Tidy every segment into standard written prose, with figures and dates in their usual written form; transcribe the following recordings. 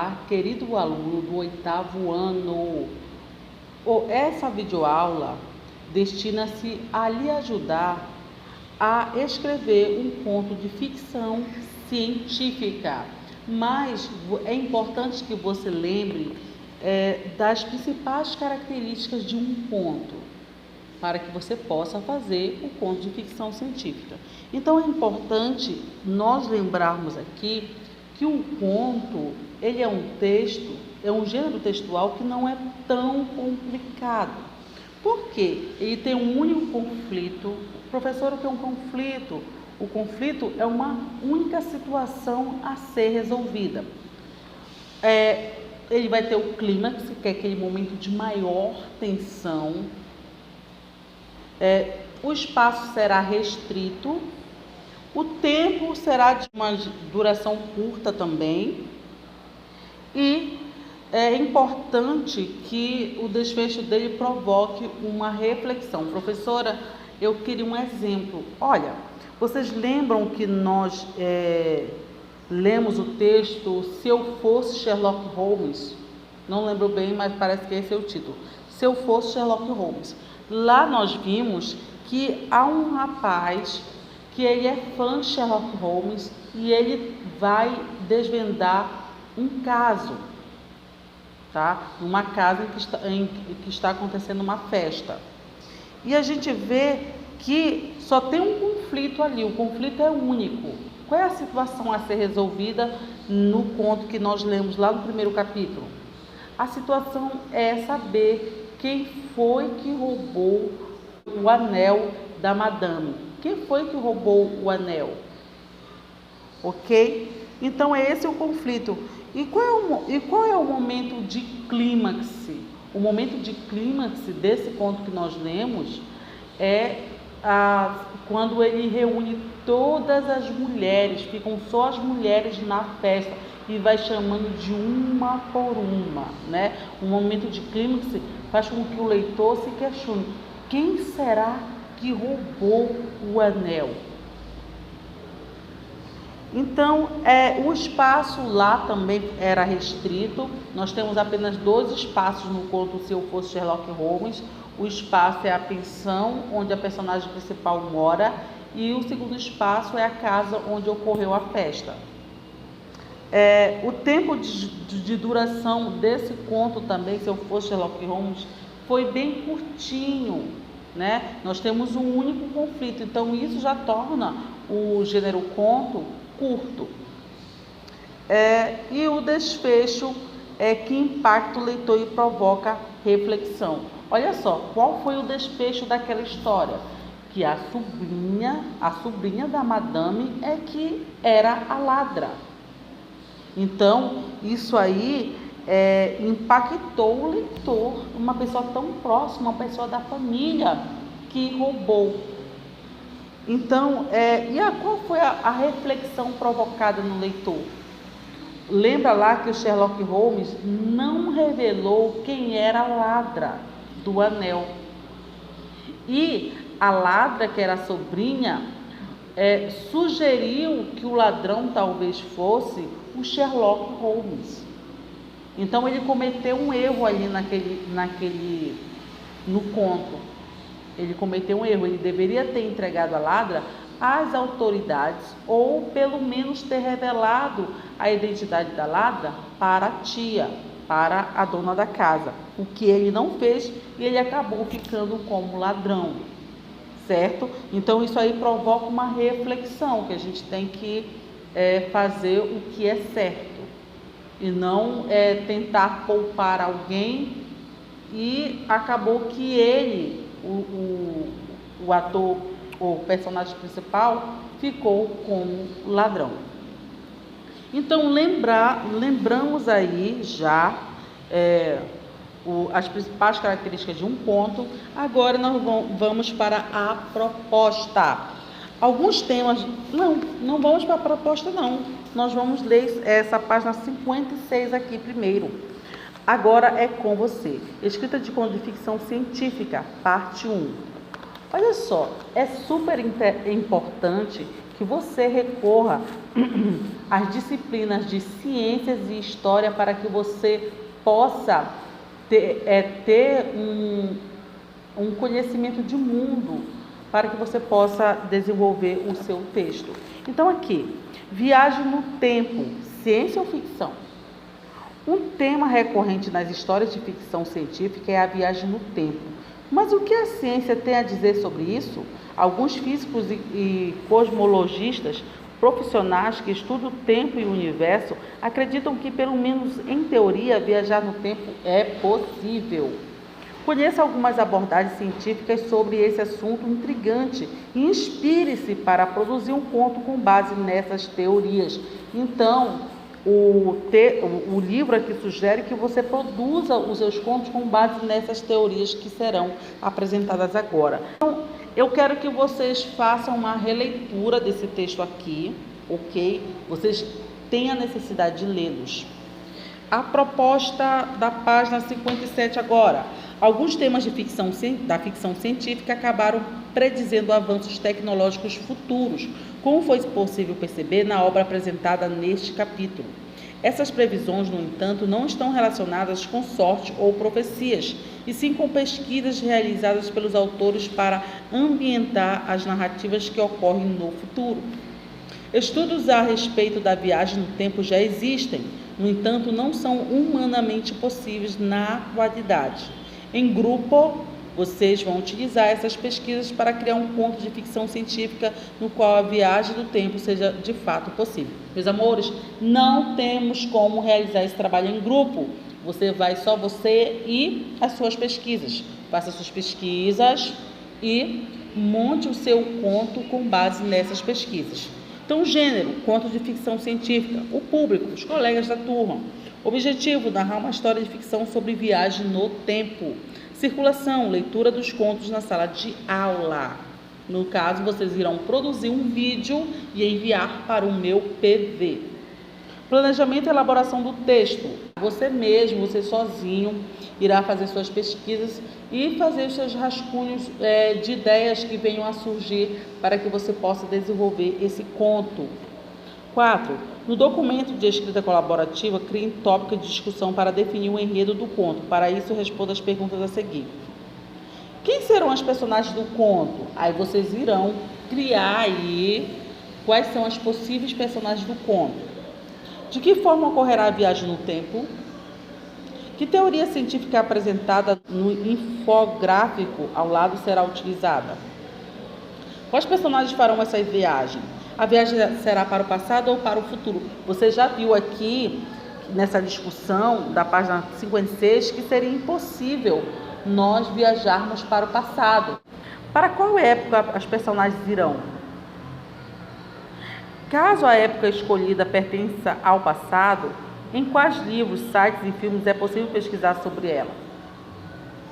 Olá, querido aluno do 8º ano. Essa videoaula destina-se a lhe ajudar a escrever um conto de ficção científica. Mas é importante que você lembre das principais características de um conto, para que você possa fazer o conto de ficção científica. Então é importante nós lembrarmos aqui que o conto, ele é um texto, é um gênero textual que não é tão complicado. Por quê? Ele tem um único conflito. Professor, o que é um conflito? O conflito é uma única situação a ser resolvida. Ele vai ter o clímax, que é aquele momento de maior tensão. O espaço será restrito. O tempo será de uma duração curta também. E é importante que o desfecho dele provoque uma reflexão. Professora, eu queria um exemplo. Olha, vocês lembram que nós lemos o texto Se Eu Fosse Sherlock Holmes? Não lembro bem, mas parece que esse é o título. Se Eu Fosse Sherlock Holmes. Lá nós vimos que há um rapaz que ele é fã de Sherlock Holmes e ele vai desvendar um caso, tá? Numa casa em que está acontecendo uma festa. E a gente vê que só tem um conflito ali, o conflito é único. Qual é a situação a ser resolvida no conto que nós lemos lá no primeiro capítulo? A situação é saber quem foi que roubou o anel da madame. Quem foi que roubou o anel? Ok? Então, esse é o conflito. E qual é o momento de clímax? O momento de clímax desse conto que nós lemos é quando ele reúne todas as mulheres, ficam só as mulheres na festa e vai chamando de uma por uma, né? O momento de clímax faz com que o leitor se questione: quem será que roubou o anel? Então, o espaço lá também era restrito. Nós temos apenas 2 espaços no conto Se Eu Fosse Sherlock Holmes. O espaço é a pensão, onde a personagem principal mora, e o segundo espaço é a casa onde ocorreu a festa. O tempo de duração desse conto também, Se Eu Fosse Sherlock Holmes, foi bem curtinho, né? Nós temos um único conflito, então isso já torna o gênero conto curto. E o desfecho é que impacta o leitor e provoca reflexão. Olha só, qual foi o desfecho daquela história? Que a sobrinha da madame é que era a ladra. Então, isso aí impactou o leitor, uma pessoa tão próxima, uma pessoa da família que roubou. Então, qual foi a reflexão provocada no leitor? Lembra lá que o Sherlock Holmes não revelou quem era a ladra do anel. E a ladra, que era a sobrinha, sugeriu que o ladrão talvez fosse o Sherlock Holmes. Então ele cometeu um erro ali no conto. Ele cometeu um erro, ele deveria ter entregado a ladra às autoridades ou pelo menos ter revelado a identidade da ladra para a tia, para a dona da casa. O que ele não fez e ele acabou ficando como ladrão, certo? Então isso aí provoca uma reflexão, que a gente tem que fazer o que é certo e não tentar poupar alguém, e acabou que ele, o ator, o personagem principal, ficou como ladrão. Então lembramos aí já as principais características de um conto. Agora nós vamos para a proposta. Alguns temas... Não vamos para a proposta não. Nós vamos ler essa página 56 aqui primeiro. Agora é com você. Escrita de conto de ficção científica, parte 1. Olha só, é super importante que você recorra às disciplinas de ciências e história para que você possa ter um conhecimento de mundo, para que você possa desenvolver o seu texto. Então aqui, viagem no tempo, ciência ou ficção? Um tema recorrente nas histórias de ficção científica é a viagem no tempo. Mas o que a ciência tem a dizer sobre isso? Alguns físicos e cosmologistas profissionais que estudam o tempo e o universo acreditam que, pelo menos em teoria, viajar no tempo é possível. Conheça algumas abordagens científicas sobre esse assunto intrigante e inspire-se para produzir um conto com base nessas teorias. Então, o livro aqui sugere que você produza os seus contos com base nessas teorias que serão apresentadas agora. Então, eu quero que vocês façam uma releitura desse texto aqui, ok? Vocês têm a necessidade de lê-los. A proposta da página 57 agora. Alguns temas da ficção científica acabaram predizendo avanços tecnológicos futuros, como foi possível perceber na obra apresentada neste capítulo. Essas previsões, no entanto, não estão relacionadas com sorte ou profecias, e sim com pesquisas realizadas pelos autores para ambientar as narrativas que ocorrem no futuro. Estudos a respeito da viagem no tempo já existem, no entanto, não são humanamente possíveis na atualidade. Em grupo, vocês vão utilizar essas pesquisas para criar um conto de ficção científica no qual a viagem do tempo seja de fato possível. Meus amores, não temos como realizar esse trabalho em grupo. Só você e as suas pesquisas. Faça suas pesquisas e monte o seu conto com base nessas pesquisas. Então, gênero, conto de ficção científica. O público, os colegas da turma. Objetivo, narrar uma história de ficção sobre viagem no tempo. Circulação, leitura dos contos na sala de aula. No caso, vocês irão produzir um vídeo e enviar para o meu PV. Planejamento e elaboração do texto. Você mesmo, você sozinho, irá fazer suas pesquisas e fazer os seus rascunhos de ideias que venham a surgir para que você possa desenvolver esse conto. 4. No documento de escrita colaborativa, crie um tópico de discussão para definir o enredo do conto. Para isso, responda as perguntas a seguir. Quem serão as personagens do conto? Aí vocês irão criar aí quais são as possíveis personagens do conto. De que forma ocorrerá a viagem no tempo? Que teoria científica apresentada no infográfico ao lado será utilizada? Quais personagens farão essa viagem? A viagem será para o passado ou para o futuro? Você já viu aqui, nessa discussão da página 56, que seria impossível nós viajarmos para o passado. Para qual época as personagens irão? Caso a época escolhida pertença ao passado, em quais livros, sites e filmes é possível pesquisar sobre ela?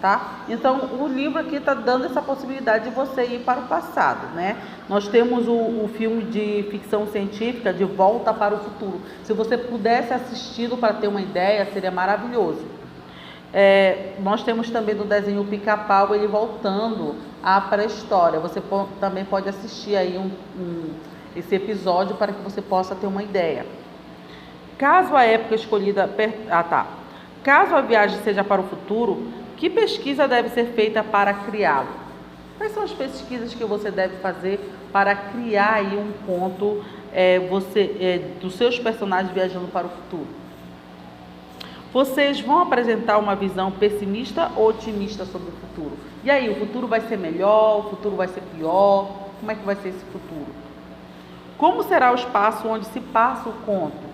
Tá? Então, o livro aqui está dando essa possibilidade de você ir para o passado, né? Nós temos o filme de ficção científica, De Volta para o Futuro. Se você pudesse assistir para ter uma ideia, seria maravilhoso. Nós temos também no desenho Pica-Pau ele voltando à pré-história. Você também pode assistir aí esse episódio para que você possa ter uma ideia. Caso a época escolhida... Caso a viagem seja para o futuro, que pesquisa deve ser feita para criá-lo? Quais são as pesquisas que você deve fazer para criar aí um conto dos seus personagens viajando para o futuro? Vocês vão apresentar uma visão pessimista ou otimista sobre o futuro? E aí, o futuro vai ser melhor? O futuro vai ser pior? Como é que vai ser esse futuro? Como será o espaço onde se passa o conto?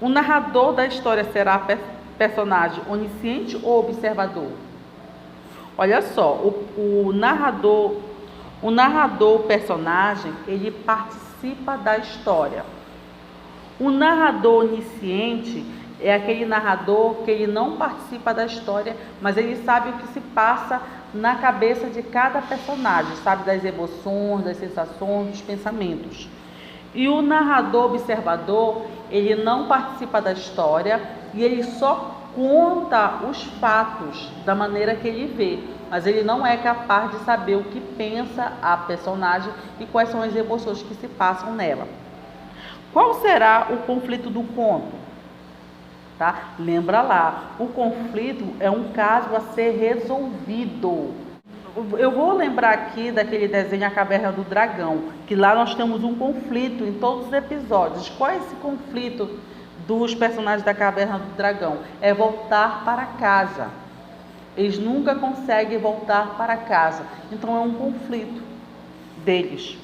O narrador da história será personagem onisciente ou observador? Olha só, o narrador personagem, ele participa da história. O narrador onisciente é aquele narrador que ele não participa da história, mas ele sabe o que se passa na cabeça de cada personagem, sabe das emoções, das sensações, dos pensamentos. E o narrador observador, ele não participa da história e ele só conta os fatos da maneira que ele vê, mas ele não é capaz de saber o que pensa a personagem e quais são as emoções que se passam nela. Qual será o conflito do conto? Tá? Lembra lá, o conflito é um caso a ser resolvido. Eu vou lembrar aqui daquele desenho A Caverna do Dragão, que lá nós temos um conflito em todos os episódios. Qual é esse conflito dos personagens da Caverna do Dragão? É voltar para casa. Eles nunca conseguem voltar para casa. Então é um conflito deles.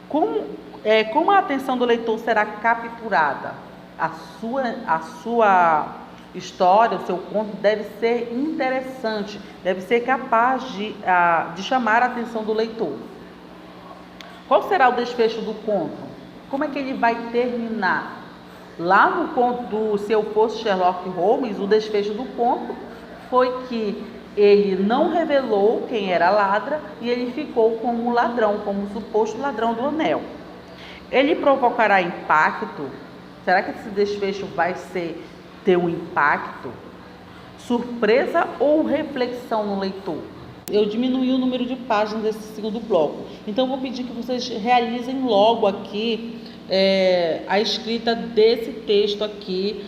Como a atenção do leitor será capturada? A sua história, o seu conto deve ser interessante, deve ser capaz de chamar a atenção do leitor. Qual será o desfecho do conto? Como é que ele vai terminar? Lá no conto do Se Eu Fosse Sherlock Holmes, o desfecho do conto foi que ele não revelou quem era a ladra e ele ficou como ladrão, como o suposto ladrão do anel. Ele provocará impacto? Será que esse desfecho vai ter um impacto? Surpresa ou reflexão no leitor? Eu diminuí o número de páginas desse segundo bloco. Então, eu vou pedir que vocês realizem logo aqui a escrita desse texto aqui,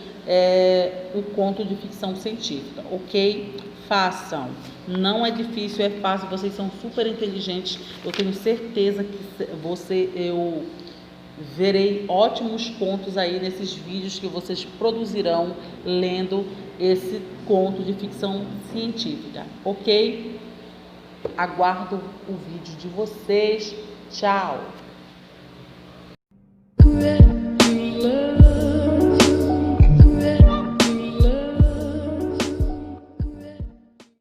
o conto de ficção científica, ok? Façam. Não é difícil, é fácil. Vocês são super inteligentes. Eu tenho certeza que eu verei ótimos contos aí nesses vídeos que vocês produzirão lendo esse conto de ficção científica, ok? Aguardo o vídeo de vocês. Tchau!